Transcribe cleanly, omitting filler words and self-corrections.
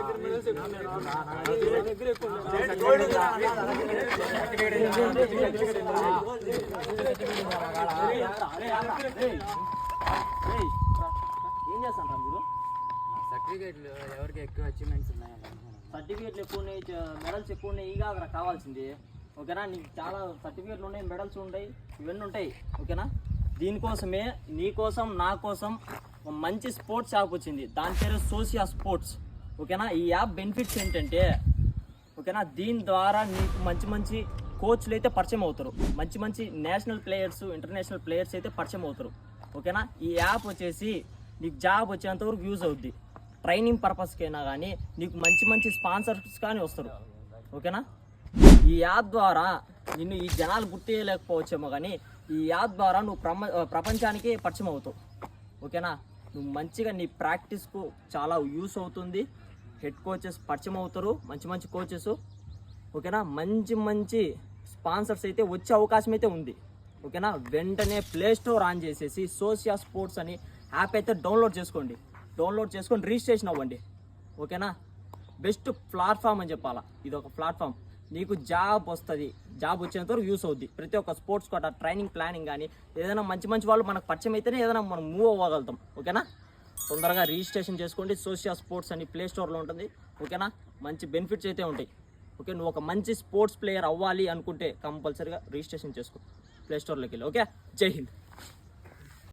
ఏం చేస్తాను మీరు? సర్టిఫికేట్లు ఎవరికి ఎక్కువ అచీవ్మెంట్స్ ఉన్నాయో సర్టిఫికేట్లు ఎక్కువ ఉన్నాయి, మెడల్స్ ఎక్కువ ఉన్నాయి, ఇక అక్కడ కావాల్సింది. ఓకేనా? నీకు చాలా సర్టిఫికేట్లు ఉన్నాయి, మెడల్స్ ఉంటాయి, ఇవన్నీ ఉంటాయి. ఓకేనా? దీనికోసమే నీకోసం నా కోసం ఒక మంచి స్పోర్ట్స్ యాప్ వచ్చింది. దాని పేరు సోషియా స్పోర్ట్స్. ఓకేనా? ఈ యాప్ బెనిఫిట్స్ ఏంటంటే, ఓకేనా, దీని ద్వారా నీకు మంచి మంచి కోచ్లు అయితే పరిచయం అవుతారు, మంచి మంచి నేషనల్ ప్లేయర్స్, ఇంటర్నేషనల్ ప్లేయర్స్ అయితే పరిచయం అవుతారు. ఓకేనా? ఈ యాప్ వచ్చేసి నీకు జాబ్ వచ్చేంతవరకు యూజ్ అవుద్ది. ట్రైనింగ్ పర్పస్కైనా కానీ నీకు మంచి మంచి స్పాన్సర్స్ కానీ వస్తారు. ఓకేనా? ఈ యాప్ ద్వారా నిన్ను ఈ జనాలు గుర్తించలేకపోవచ్చేమో కానీ ఈ యాప్ ద్వారా నువ్వు ప్రపంచానికి పరిచయం అవుతావు. ఓకేనా? నువ్వు మంచిగా నీ ప్రాక్టీస్కు చాలా యూస్ అవుతుంది. హెడ్ కోచెస్ పరిచయం అవుతారు, మంచి మంచి కోచెస్. ఓకేనా? మంచి మంచి స్పాన్సర్స్ అయితే వచ్చే అవకాశం అయితే ఉంది. ఓకేనా? వెంటనే ప్లే స్టోర్ ఆన్ చేసేసి సోషియా స్పోర్ట్స్ అని యాప్ అయితే డౌన్లోడ్ చేసుకోండి. డౌన్లోడ్ చేసుకొని రిజిస్ట్రేషన్ అవ్వండి. ఓకేనా? బెస్ట్ ప్లాట్ఫామ్ అని చెప్పాలా. ఇది ఒక ప్లాట్ఫామ్, నీకు జాబ్ వస్తుంది, జాబ్ వచ్చేంతవరకు యూస్ అవుద్ది. ప్రతి ఒక్క స్పోర్ట్స్ కోట ట్రైనింగ్ ప్లానింగ్ కానీ ఏదైనా మంచి మంచి వాళ్ళు మనకు పరిచయం అయితేనే ఏదైనా మనం మూవ్ అవ్వగలుగుతాం. ఓకేనా? తొందరగా రిజిస్ట్రేషన్ చేసుకోండి. సోషియా స్పోర్ట్స్ అని ప్లే స్టోర్లో ఉంటుంది. ఓకేనా? మంచి బెనిఫిట్స్ అయితే ఉంటాయి. ఓకే, నువ్వు ఒక మంచి స్పోర్ట్స్ ప్లేయర్ అవ్వాలి అనుకుంటే కంపల్సరీగా రిజిస్ట్రేషన్ చేసుకో ప్లే స్టోర్లోకి వెళ్ళి. ఓకే, జై హింద్.